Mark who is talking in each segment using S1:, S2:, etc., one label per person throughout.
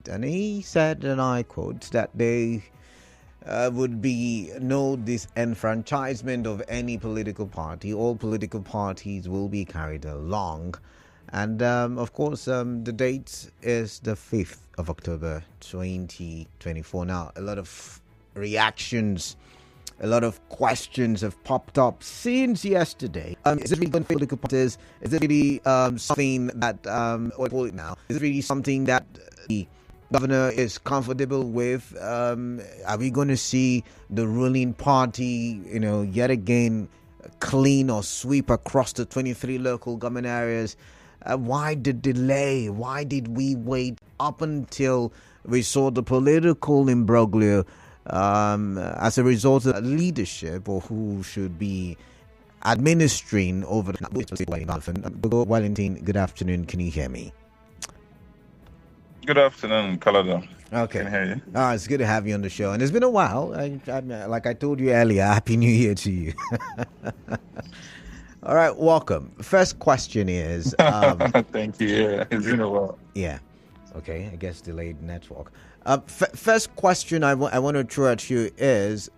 S1: And he said, and I quote, that they would be no disenfranchisement of any political party. All political parties will be carried along. And of course, the date is the 5th of October 2024. Now, a lot of reactions, a lot of questions have popped up since yesterday. Is it really going for political parties? Is it really something that, what do you call it now? Is it really something that the governor is comfortable with? Are we going to see the ruling party, yet again clean or sweep across the 23 local government areas? Why the delay? Why did we wait up until we saw the political imbroglio as a result of leadership, or who should be administering over the Wellington? Good afternoon. Can you hear me?
S2: Good afternoon, Kalada.
S1: Okay.
S2: I can hear you.
S1: It's good to have you on the show. And it's been a while. Like I told you earlier, Happy New Year to you. All right, welcome. First question is...
S2: Thank you. Yeah, it's been a while.
S1: Yeah. Okay, I guess delayed network. First question I want to throw at you is,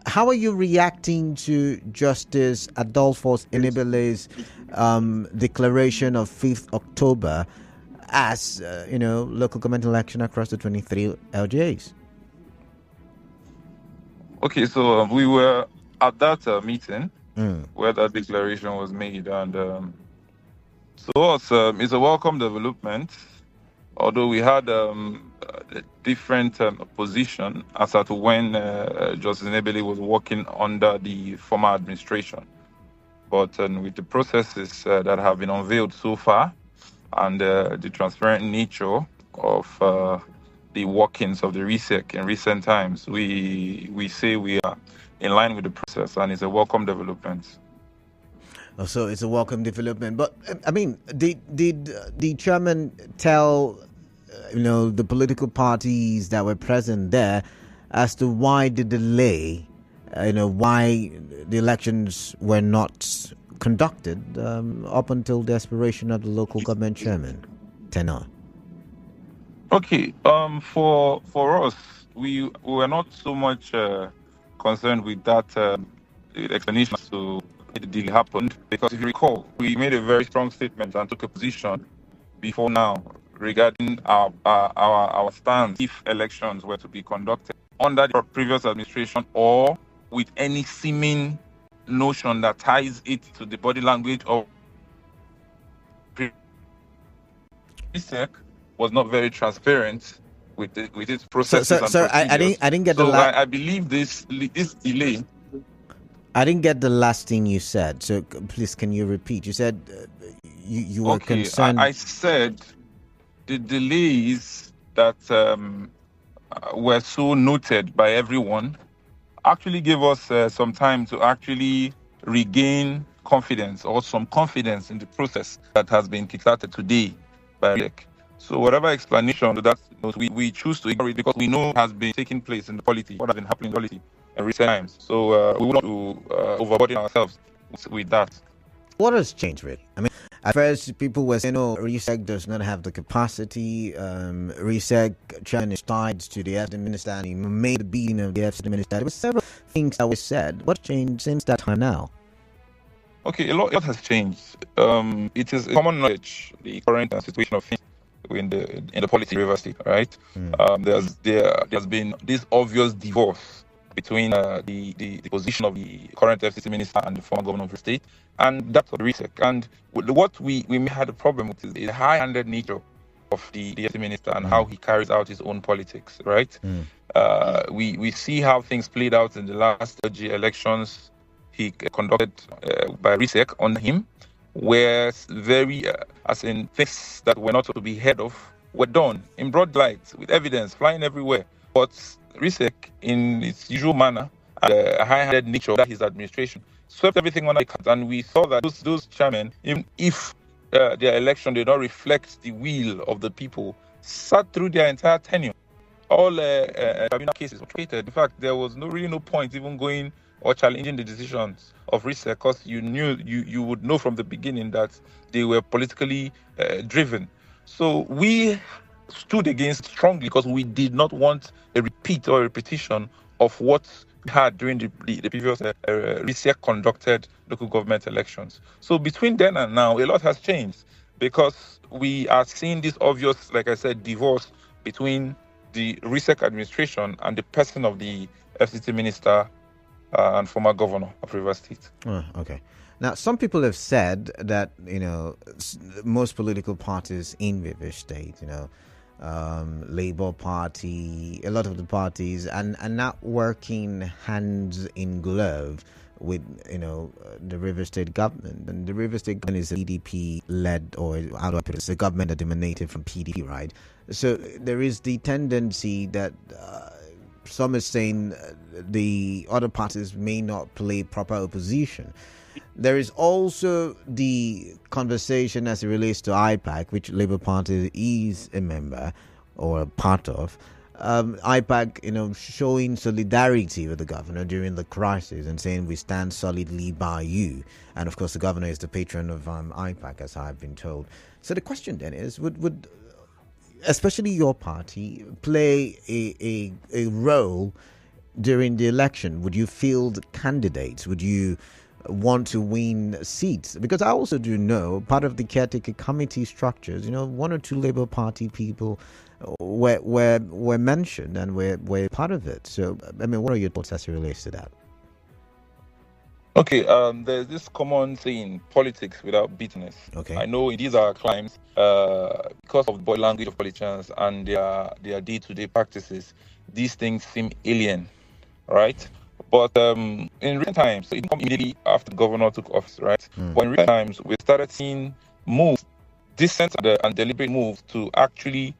S1: how are you reacting to Justice Adolphus Enebele's declaration of 5th October as, local government election across the 23 LGAs?
S2: Okay, so we were at that meeting where that declaration was made, and so it's a welcome development, although we had a different position as to when Justice Enebele was working under the former administration. But with the processes that have been unveiled so far, and the transparent nature of the workings of the RSIEC in recent times, we say we are in line with the process, and it's a welcome development.
S1: So it's a welcome development. But I mean, did the chairman tell the political parties that were present there as to why the delay, why the elections were not conducted up until the expiration of the local government chairman tenure?
S2: Okay, for us, we were not so much concerned with that explanation as to why the delay happened, because if you recall, we made a very strong statement and took a position before now regarding our stance if elections were to be conducted under the previous administration or with any seeming notion that ties it to the body language of RSIEC was not very transparent with its processes.
S1: So I didn't get the last.
S2: I believe this delay.
S1: I didn't get the last thing you said. So please, can you repeat? You said you were concerned.
S2: I said the delays that were so noted by everyone actually gave us some time to actually regain confidence, or some confidence in the process that has been kickstarted today by RSIEC. So whatever explanation to that, we choose to ignore it because we know has been taking place in the polity, what has been happening in the polity in recent times. So we want to overburden ourselves with that.
S1: What has changed, really? I mean, at first people were saying, RSIEC does not have the capacity. RSIEC chairman is tied to the FD minister, and he made the beating of the FD minister. There were several things that were said. What changed since that time now?
S2: Okay, a lot has changed. It is common knowledge, the current situation of things in the polity of River State, right? There's been this obvious divorce between the position of the current FCC minister and the former governor of the state, and that of the RSIEC. And what we had a problem with is the high-handed nature of the FCC minister and how he carries out his own politics, right? We see how things played out in the last LG elections he conducted by RSIEC on him, where very, as in things that were not to be heard of, were done in broad light with evidence flying everywhere. But RSIEC, in its usual manner, a high-handed nature of his administration, swept everything under the carpet, and we saw that those chairmen, even if their election did not reflect the will of the people, sat through their entire tenure. All tribunal cases were treated. In fact, there was really no point even going or challenging the decisions of RSIEC, because you would know from the beginning that they were politically driven. So we stood against strongly because we did not want a repeat or a repetition of what we had during the previous RSIEC conducted local government elections. So between then and now, a lot has changed because we are seeing this obvious, like I said, divorce between the RSIEC administration and the person of the FCT minister and former governor of Rivers State.
S1: Okay. Now, some people have said that, most political parties in Rivers State, Labour Party, a lot of the parties, and not working hands in glove with, the Rivers State government. And the Rivers State government is a PDP-led, or how do I put it, it's a government that emanated from PDP, right? So there is the tendency that some are saying the other parties may not play proper opposition. There is also the conversation as it relates to IPAC, which Labour Party is a member or a part of. IPAC, showing solidarity with the governor during the crisis and saying we stand solidly by you. And of course, the governor is the patron of IPAC, as I've been told. So the question then is, would especially your party play a role during the election? Would you field candidates? Would you want to win seats? Because I also do know part of the caretaker committee structures, one or two Labour Party people were mentioned and were part of it. So, what are your thoughts as it relates to that?
S2: Okay, there's this common saying, politics without bitterness.
S1: Okay.
S2: I know in these are climes, because of the body language of politicians and their day-to-day practices, these things seem alien, right? But in recent times, so it didn't come immediately after the governor took office, right? But in recent times, we started seeing moves, decent and deliberate moves to actually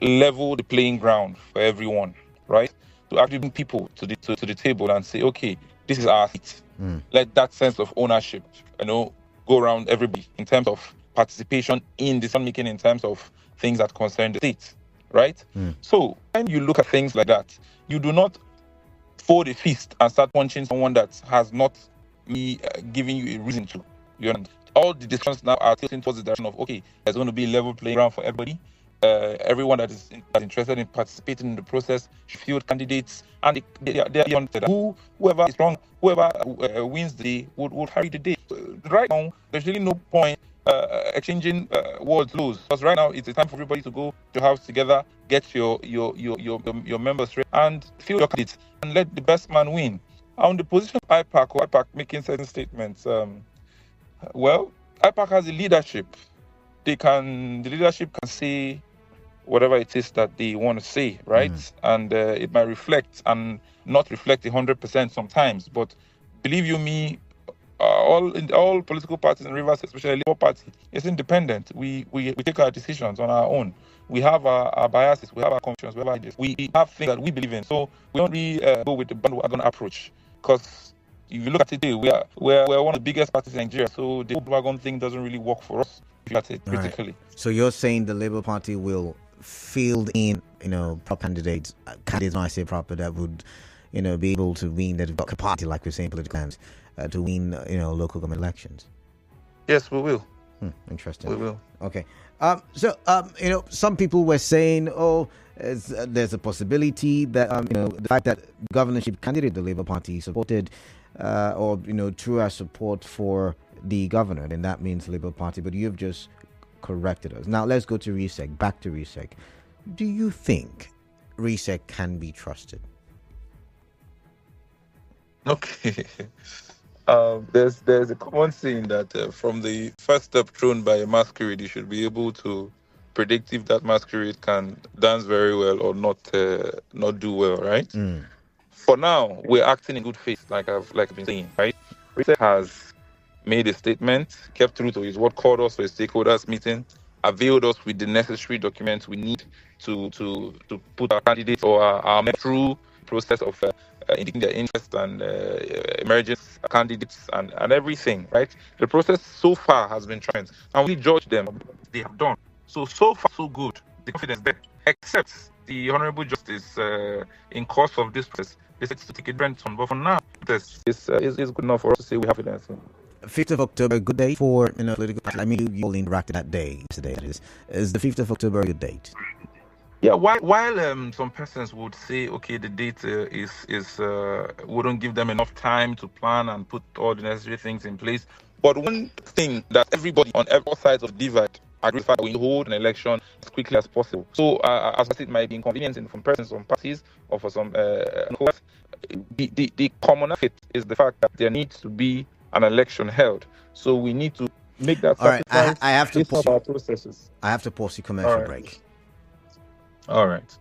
S2: level the playing ground for everyone, right? To actually bring people to the table and say, okay, this is our seat. Let that sense of ownership, go around everybody in terms of participation in decision making, in terms of things that concern the state, right? So when you look at things like that, you do not fold a fist and start punching someone that has not giving you a reason to. You know, all the discussions now are tilting towards the direction of, okay, there's going to be a level playing ground for everybody. Everyone that is interested in participating in the process should field candidates, and they are whoever is wrong, whoever wins the day would carry the day. Right now, there's really no point exchanging words loose, because right now it's a time for everybody to go to house together, get your members straight, and field your candidates, and let the best man win. On the position of IPAC making certain statements, IPAC has the leadership. The leadership can say whatever it is that they want to say, right? And it might reflect and not reflect 100% sometimes. But believe you me, all political parties in Rivers, especially Labour Party, is independent. We take our decisions on our own. We have our biases, we have our convictions, we have our ideas. We have things that we believe in. So we don't really go with the bandwagon approach, because if you look at it today, we're one of the biggest parties in Nigeria. So the bandwagon thing doesn't really work for us, if you look at it critically.
S1: Right. So you're saying the Labour Party will field in, proper candidates, when I say proper, that would, be able to win, that have got capacity, like we're saying, political plans, to win, local government elections? Yes,
S2: we will.
S1: Interesting.
S2: We will.
S1: Okay. Some people were saying, there's a possibility that, the fact that the governorship candidate the Labour Party supported, through our support for the governor, then that means Labour Party. But you've just corrected us. Now let's go to RSIEC. Back to RSIEC. Do you think RSIEC can be trusted?
S2: Okay. There's a common saying that from the first step thrown by a masquerade, you should be able to predict if that masquerade can dance very well or not do well, right? For now, we're acting in good faith, like I've been saying, right? RSIEC has made a statement, kept true to his word, called us to a stakeholders meeting, availed us with the necessary documents we need to put our candidates or our men through the process of indicating their interest and emerging candidates and everything, right? The process so far has been transparent, and we judge them. They have done so far, so good. The confidence there, except the Honorable Justice in course of this process decides to take a different turn. But for now, this is good enough for us to say we have confidence.
S1: 5th of October, good date for political parties. I mean, you all interacted that day yesterday. Is the 5th of October a good date?
S2: Yeah, while some persons would say, okay, the date is wouldn't give them enough time to plan and put all the necessary things in place. But one thing that everybody on all sides of the divide agrees that we hold an election as quickly as possible. So, as it might be inconveniencing from persons, some parties, or for some the common fit is the fact that there needs to be an election held. So we need to make that
S1: All right,
S2: sacrifice.
S1: I have to
S2: based
S1: pause
S2: on
S1: you.
S2: our processes.
S1: I have to pause you. Commercial break.
S2: All right.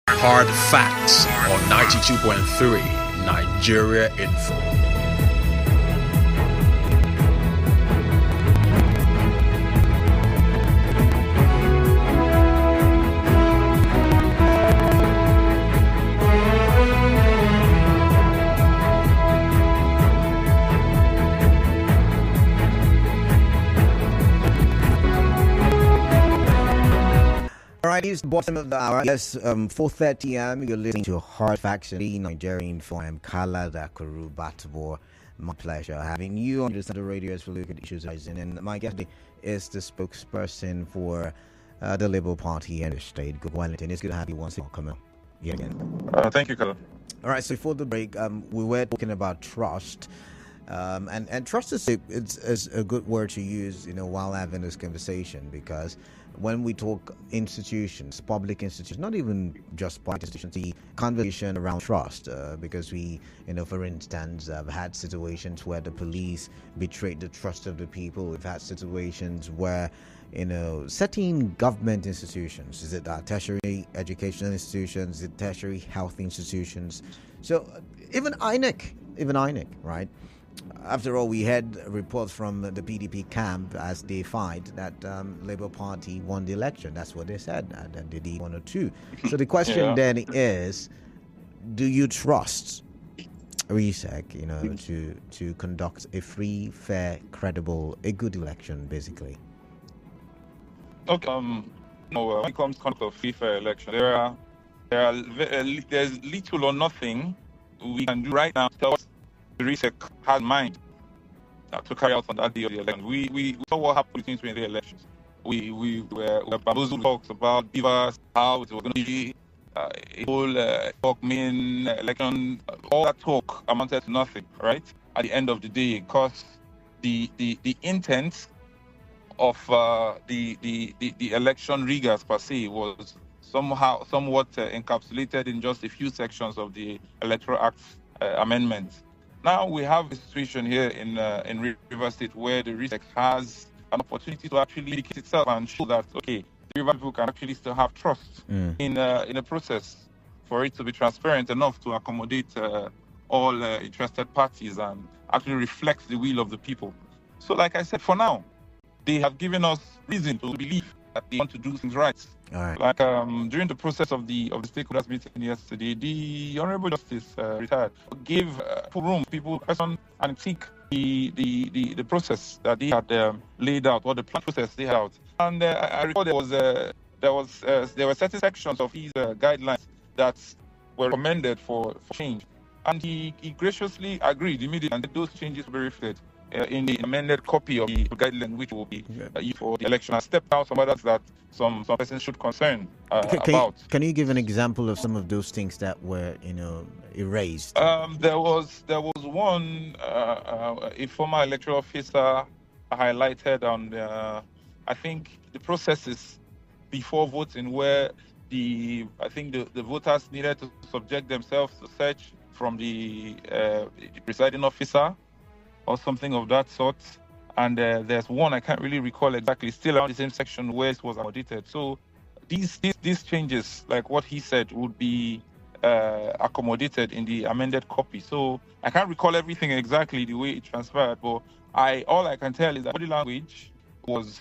S3: Hard Facts on 92.3 Nigeria Info.
S1: All right, it's the bottom of the hour. Yes, 4:30 a.m. You're listening to Hard Facts and the Nigerian Info. I'm Kala Dakuru Batabo. My pleasure having you on the radio as we look at issues rising. And my guest is the spokesperson for the Labour Party and the state, Gogo Wellington. It's good to have you once again. Come on. Yeah, again.
S2: Thank you, Kala.
S1: All right, so before the break, we were talking about trust. And trust is a good word to use, while having this conversation, because when we talk institutions, public institutions, not even just public institutions, the conversation around trust, because we, for instance, have had situations where the police betrayed the trust of the people. We've had situations where, certain government institutions, is it tertiary educational institutions, is it tertiary health institutions? So even INEC, right? After all, we had reports from the PDP camp as they fight that Labour Party won the election. That's what they said, that they did 1 or 2. So the question then is, do you trust RSIEC, to conduct a free, fair, credible, a good election, basically?
S2: Okay. When it comes to conduct of free, fair election, there's little or nothing we can do right now to tell us the RSIEC has in mind to carry out on that day of the election. We saw what happened between the elections. We were bamboozled talks about beavers, how it was going to be a whole talk-mean election. All that talk amounted to nothing, right? At the end of the day, because the intent of the election riggers per se was somewhat encapsulated in just a few sections of the Electoral Act amendments. Now we have a situation here in River State where the RSIEC has an opportunity to actually indicate itself and show that, okay, the River people can actually still have trust in a process for it to be transparent enough to accommodate all interested parties and actually reflect the will of the people. So like I said, for now, they have given us reason to believe that they want to do things right.
S1: All right.
S2: Like during the process of the stakeholders meeting yesterday, the Honorable Justice retired gave full room people question and critique the process that they had laid out, or the plan process they had out. And I recall there were certain sections of his guidelines that were recommended for change, and he graciously agreed immediately, and those changes will be reflected in the amended copy of the guideline, which will be used for the election. I stepped out some others that some persons should concern about.
S1: Can you give an example of some of those things that were erased?
S2: There was one a former electoral officer highlighted on I think the processes before voting, where the voters needed to subject themselves to search from the presiding officer or something of that sort. And there's one I can't really recall exactly, still around the same section where it was accommodated. So these changes, like what he said, would be accommodated in the amended copy. So I can't recall everything exactly the way it transpired, but all I can tell is that body language was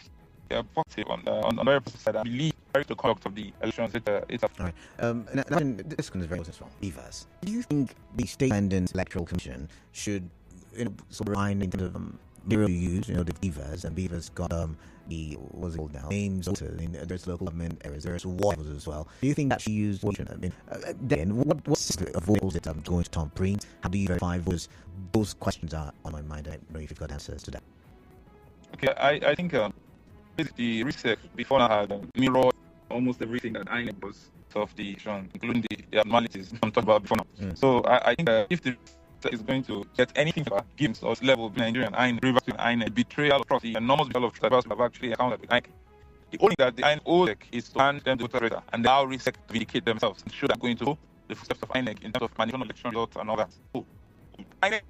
S2: positive on the very side. I believe the conduct of the elections. It's
S1: all right. Now, this one is very important as well. Beavers. Do you think the State Independent Electoral Commission should sort of in terms of bureau you use, the beavers, and beavers got the what's it called now? Names also there's local government areas, there's wards as well. Do you think that should use then what's the avoidables that going to Tom Prince? How do you verify those? Those questions are on my mind. I don't know if you've got answers to that.
S2: Okay, I think the research before now had mirror almost everything that I was of the including the abnormalities I'm talking about before now. So I think if the is going to get anything for games or level of Nigerian INEC betrayal of trust, the enormous betrayal of trust have actually accounted with INEC. The only thing that the INEC is to hand them the voter data, and now RSIEC to vindicate themselves and show they're going to the footsteps of INEC in terms of manipulation of election results and all that. So, INEC.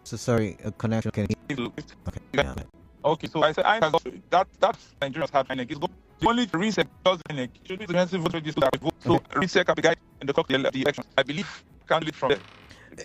S1: So sorry, a connection can you... Okay. Yeah.
S2: Okay, so I said INEC that Nigerians have INEC is good. The only RSIEC does INEC should be the expensive voter register that vote. So RSIEC can be guided in the clock of the elections. I believe can't do it from there.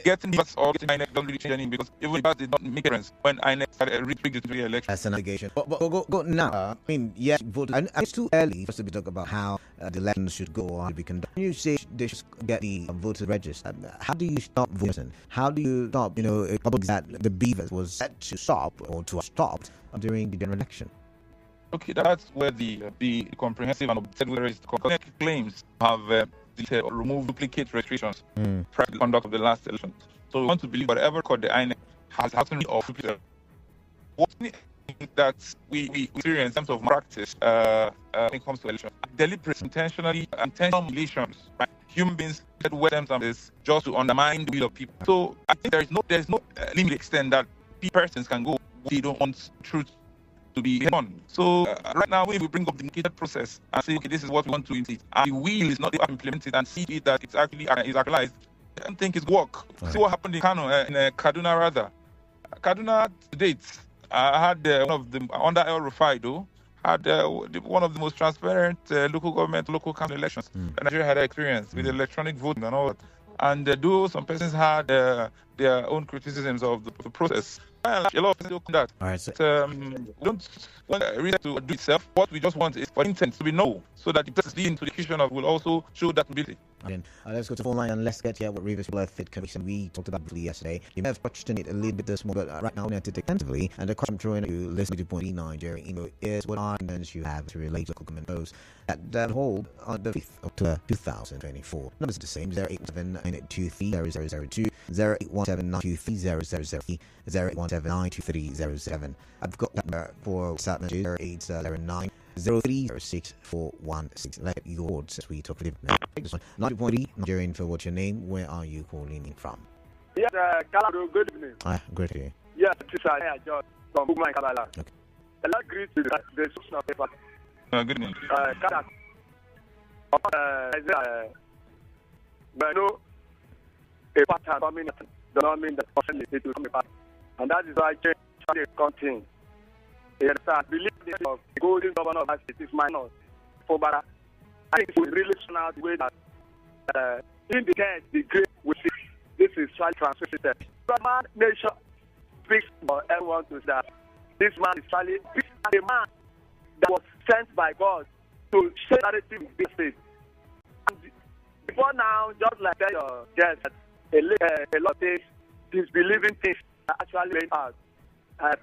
S2: Getting us or getting INEC doesn't really change anything, because even if that did not make a difference when INEC started rigged the election.
S1: That's an allegation. But go now. I mean, yes, voters. And it's too early for us to be talking about how the elections should go or how to be conducted. When you say they should get the voters registered, how do you stop voting? How do you stop, a public that the beavers was set to stop or to have stopped during the general election?
S2: Okay, that's where the comprehensive and objective claims have removed duplicate restrictions prior to the conduct of the last election. So we want to believe whatever record the INEC has happened of duplicate. What that we experience in terms of practice when it comes to elections, deliberate, intentional manipulations, right? Human beings get terms of this just to undermine the will of people. So I think there's no limit extent that persons can go. They don't want truth to be done. So right now, we bring up the indicated process and say, okay, this is what we want to implement, and the will is not implemented and see it that it's actually is actualized. I don't think it's work. Right. See what happened in Kano, in Kaduna rather. Kaduna to date, I had one of the under El Rufai though. Had one of the most transparent local council elections Nigeria had experience with electronic voting and all that. And though some persons had their own criticisms of the process, a lot of people do that.
S1: All right, so
S2: don't want reason to do itself. What we just want is for intent to be known, so that the person leading to the execution of will also show that ability.
S1: Then, let's go to phone line and let's get here what Rivers Fit Commission we talked about briefly yesterday. You may have touched on it a little bit this morning, but right now we're to extensively. And the question I'm throwing to listen to point Nigeria is what arguments you have to relate local government votes that hold on the 5th of October 2024. Numbers are the same: 087923002, 08179230003, 08179230007. I've got that number for WhatsApp messages 0809 0306 Let your words as we talk with him now. Take this one. 90.3 Nigerian for what's your name? Where are you calling in from?
S4: Yes, Kalado, good evening.
S1: Great to hear.
S4: Yes, this is George from Bugman Kabala.
S1: Okay.
S4: I like greet the social paper.
S2: Good evening.
S4: Kalado. But no, a pattern coming does not mean that person is to come back. And that is why I change the content. Yes, I believe the golden governor of that state is minor for Bara. I think we really turn out the way that indicate the great we see. This is trying to translate. But man, nation speaks for everyone to that. This man is Charlie. This is a man that was sent by God to share narrative in this state. And before now, just like your guest, a lot of things, disbelieving things are actually made out.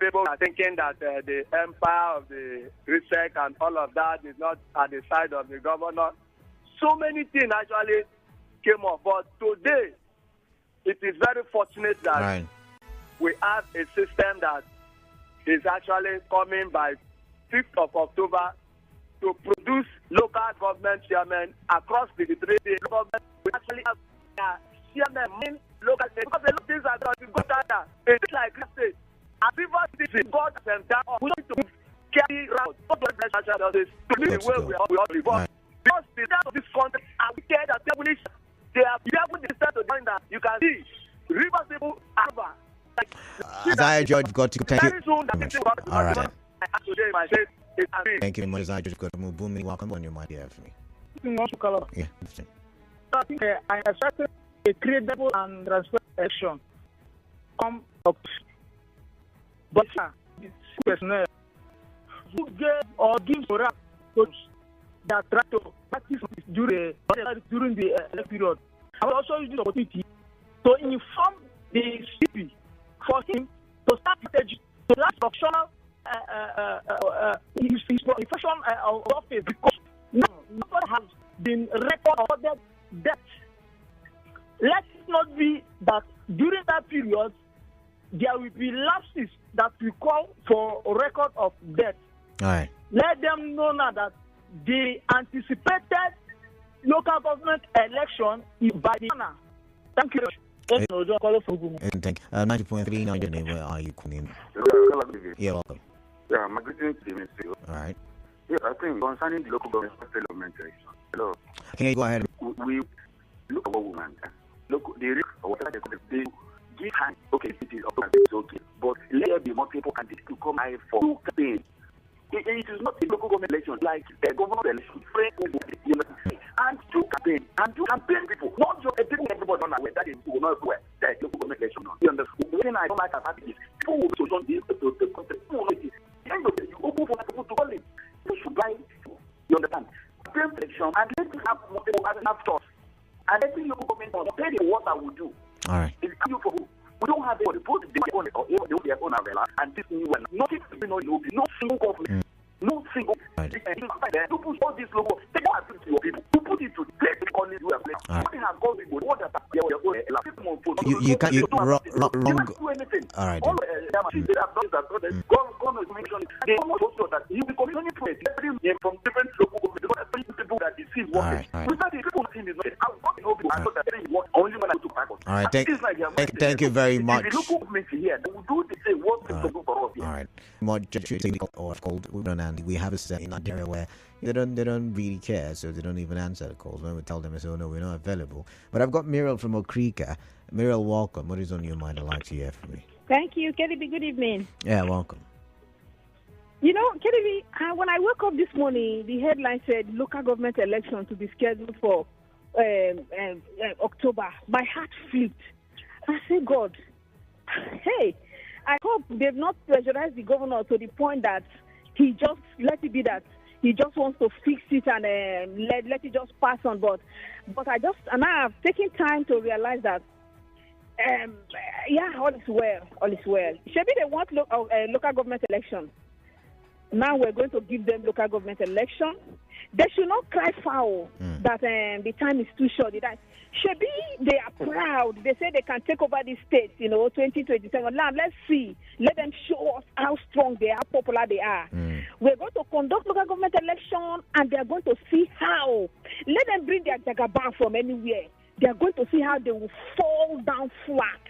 S4: People are thinking that the empire of the RSIEC and all of that is not at the side of the governor. So many things actually came up. But today, it is very fortunate that we have a system that is actually coming by 5th of October to produce local government chairmen across the 3 days. Government we actually have chairmen, local state, because the things are going to go down. It's like state. As River City, God has done, we don't need to carry around. God bless us to live the way we all revolve. Because the leaders of this country are wicked and devilish. They have devil decided to join that. You can see River people are over.
S1: Isaiah George, got to thank you. All right. Thank you very much, Isaiah George. Got to move. Boom, welcome on your mic here for me. Yeah.
S5: I think I expect a credible and transparent election. But the personnel who gave or give for that try to practice during the election period, I will also use this opportunity to inform the CP for him to start strategy to last professional his profession of office, because nobody has been record of death. Let it not be that during that period there will be lapses that we call for a record of death.
S1: All right.
S5: Let them know now that the anticipated local government election is by the honor. Thank you.
S1: Thank you. 90.3 Nigerian, where are you calling? Yeah, welcome.
S6: Yeah, my greetings to you.
S1: All right.
S6: Yeah, I think concerning the local government development election. Hello.
S1: Can you go ahead?
S6: We look at what we want. Look, the risk of what they give hand. Okay, it is okay, but let there be multiple candidates to come out for two campaigns. It is not a local government election like a government election. And two campaign people, not just everybody on aware that is not aware that local government election. You understand? When I don't like about this, people will to join this to the country. You open for people to call it. You should buy. You understand? Campaign election and let me have multiple have thoughts. And every local government will tell you what I will do.
S1: All right.
S6: It's you for who? We don't have the both their own umbrella and this new one. Nothing, no single government No single.
S1: Right.
S6: You put all this logo. They don't appeal to your people. You put it to the place. You are playing. Something has gone people. What that
S1: You can't. You wrong.
S6: do anything.
S1: All right.
S6: All they have done that. God is mentioning. They almost also that he will commission it from different local governments. People that deceive one thing. Without the people team is not. I want to know people. I thought that they work only when I go to Bible.
S1: All right. Thank you very much.
S6: The local government here, they will do the same. What to do for us here.
S1: All right. More or called and we have a set in Nigeria where they don't really care, so they don't even answer the calls. When we tell them, they say, "Oh no, we're not available." But I've got Muriel from Okrika. Muriel, welcome. What is on your mind? I'd like to hear from you.
S7: Thank you, KDB. Good evening.
S1: Yeah, welcome.
S7: You know, KDB, when I woke up this morning, the headline said local government election to be scheduled for October. My heart flipped. I said, God, hey, I hope they've not pressurized the governor to the point that he just let it be that he just wants to fix it and let it just pass on. But I have taken time to realize that all is well. Maybe they want local government election. Now we're going to give them local government election. They should not cry foul that the time is too short. Shebi, they are proud. They say they can take over the state, 2027. Now, let's see. Let them show us how strong they are, how popular they are. We're going to conduct local government election, and they're going to see how. Let them bring their jagaban from anywhere. They're going to see how they will fall down flat.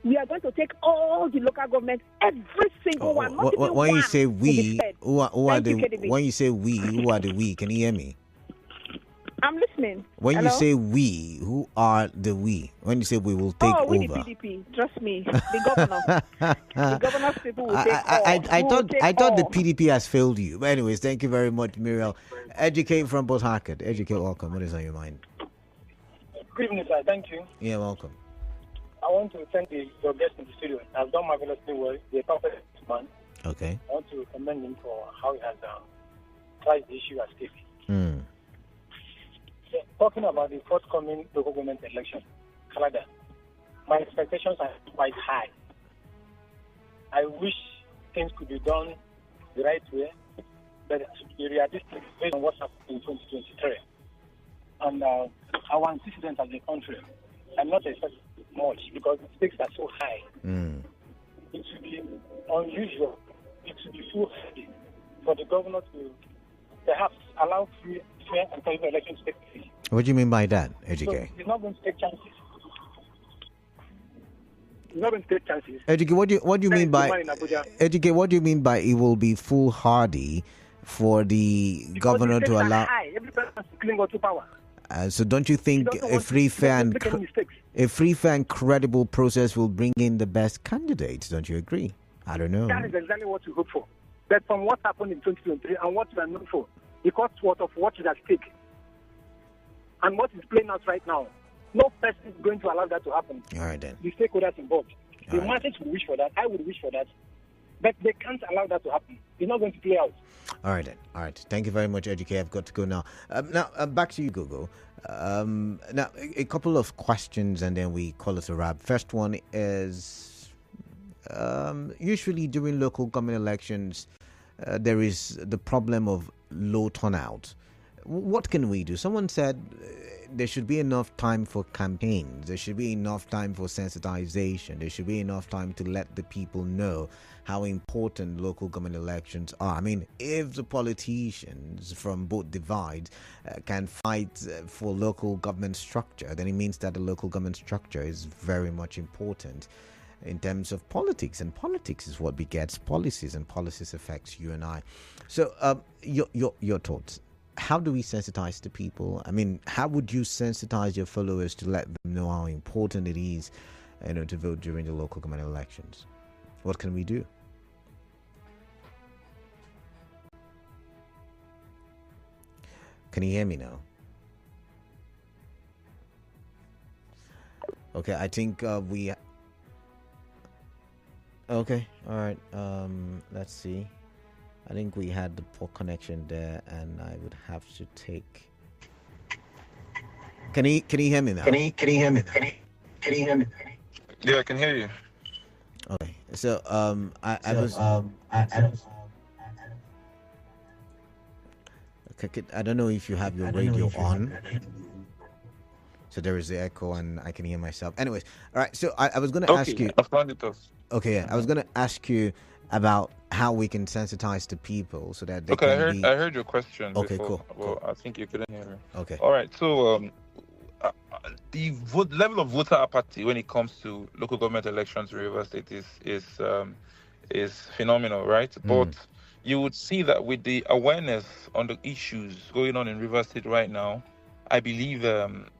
S7: We are going to take all the local government, every single one.
S1: When you say we, who are the? When you say we, who are the we? Can you hear me?
S7: I'm listening.
S1: When you say we, who are the we? When you say we will take over?
S7: The PDP. Trust me, the governor. The governor's people will take
S1: I thought the PDP has failed you. But anyways, thank you very much, Muriel. Educate from Port Harcourt. Educate, welcome. What is on your mind?
S8: Good evening, sir. Thank you.
S1: Yeah, welcome.
S8: I want to thank your guest in the studio. I've done marvelously well. They're perfect man.
S1: Okay.
S8: I want to commend him for how he has tried the issue as stake. Talking about the forthcoming local government election, Canada, my expectations are quite high. I wish things could be done the right way, but it should be realistic based on what's happening in 2023. And our antecedents as a country, I'm not expecting much because the stakes are so high. It should be unusual. It should be so heavy for the governor to perhaps allow free, fair, and credible elections to take place.
S1: What do you mean by that, Ejike?
S8: So he's not going to take chances. He's not going to take chances.
S1: Ejike, what do you mean by Ejike? What do you mean by it will be foolhardy for the governor to allow?
S8: Every person is clinging to power.
S1: So don't you think a free, fair, and credible process will bring in the best candidates? Don't you agree? I don't know.
S8: That is exactly what we hope for. But from what happened in 2023 and what we are known for, because of what is at stake and what is playing out right now, no person is going to allow that to happen.
S1: All right, then.
S8: The stakeholders involved. The masses would wish for that. I would wish for that. But they can't allow that to happen. It's not going to play out.
S1: All right, then. All right. Thank you very much, Educate. I've got to go now. Back to you, Gogo. Now, a couple of questions and then we call it a wrap. First one is usually during local government elections, there is the problem of low turnout. What can we do? Someone said there should be enough time for campaigns. There should be enough time for sensitization. There should be enough time to let the people know how important local government elections are. I mean, if the politicians from both divides can fight for local government structure, then it means that the local government structure is very much important in terms of politics, and politics is what begets policies, and policies affects you and I. So, your thoughts. How do we sensitize the people? I mean, how would you sensitize your followers to let them know how important it is, to vote during the local government elections? What can we do? Can you hear me now? Okay, I think we. Okay, all right. Let's see. I think we had the poor connection there, and I would have to take. Can you hear me now?
S2: Can you hear me? Yeah, I can hear you.
S1: Okay, so I was. I don't know if you have your radio on. So there is the echo, and I can hear myself. Anyways, all right. So I was going to ask you. Okay, yeah, I was going to ask you about how we can sensitize the people so that they can be.
S2: I heard your question.
S1: Okay,
S2: before.
S1: cool.
S2: I think you couldn't hear me.
S1: Okay.
S2: All right. So the level of voter apathy when it comes to local government elections in Rivers State is phenomenal, right? But you would see that with the awareness on the issues going on in Rivers State right now, I believe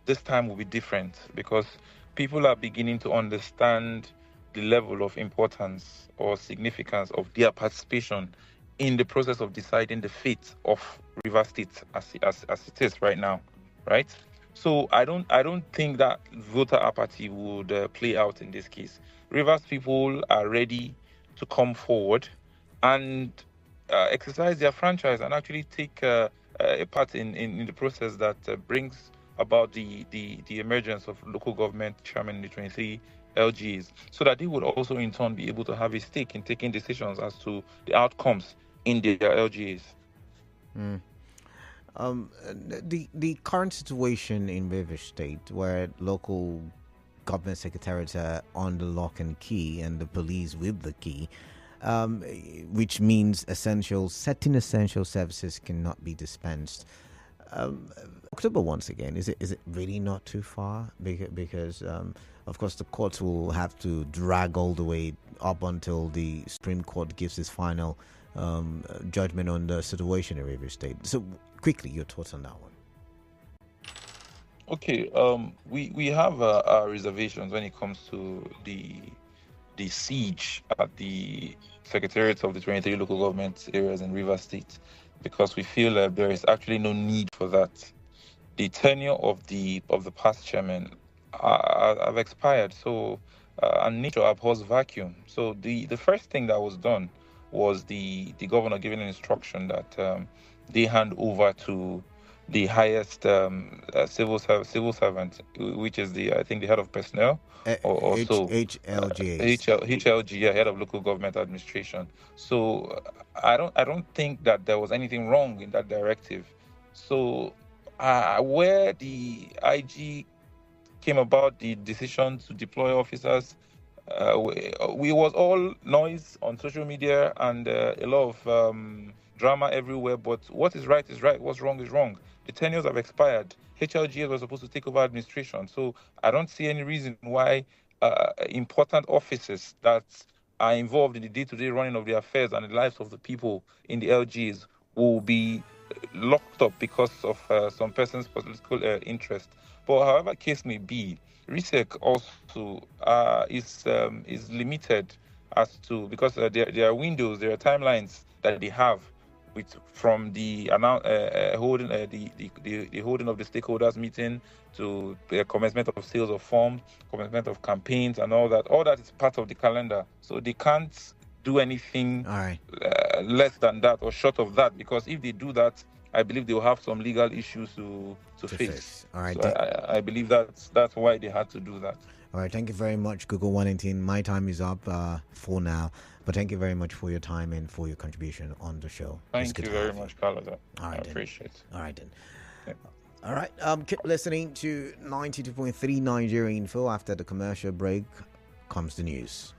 S2: this time will be different because people are beginning to understand the level of importance or significance of their participation in the process of deciding the fate of Rivers State as it is right now, right? So I don't think that voter apathy would play out in this case. Rivers people are ready to come forward and exercise their franchise and actually take a part in the process that brings about the emergence of local government chairman in the 23 LGs, so that they would also in turn be able to have a stake in taking decisions as to the outcomes in their LGs.
S1: The current situation in Rivers State, where local government secretariats are on the lock and key and the police with the key, which means certain essential services cannot be dispensed. October once again, is it really not too far? Because of course the courts will have to drag all the way up until the Supreme Court gives its final judgment on the situation in Rivers State. So quickly, your thoughts on that one.
S2: Okay, we have our reservations when it comes to the siege at the secretariats of the 23 local government areas in Rivers State, because we feel that there is actually no need for that. The tenure of the past chairman have expired, so and nature abhors vacuum. So the first thing that was done was the governor giving an instruction that they hand over to the highest civil servant, which is I think the head of personnel, or so HLG, head of local government administration. So I don't think that there was anything wrong in that directive. So where the IG came about the decision to deploy officers, we was all noise on social media and a lot of drama everywhere. But what is right is right. What's wrong is wrong. The tenures have expired. HLGs were supposed to take over administration. So I don't see any reason why important offices that are involved in the day-to-day running of the affairs and the lives of the people in the LGs will be locked up because of some person's political interest. But however case may be, RSIEC also is limited as to, because there are windows, there are timelines that they have from the holding the holding of the stakeholders meeting to the commencement of sales of forms, commencement of campaigns, and all that. All that is part of the calendar, so they can't do anything less than that or short of that, because if they do that, I believe they will have some legal issues to face.
S1: All right.
S2: So I believe that's why they had to do that.
S1: All right. Thank you very much, Gogo Wellington. My time is up for now, but thank you very much for your time and for your contribution on the show.
S2: Thank you very much, Carlos. I appreciate it.
S1: All right, then.
S2: Yeah.
S1: All right. Keep listening to 92.3 Nigeria Info. After the commercial break comes the news.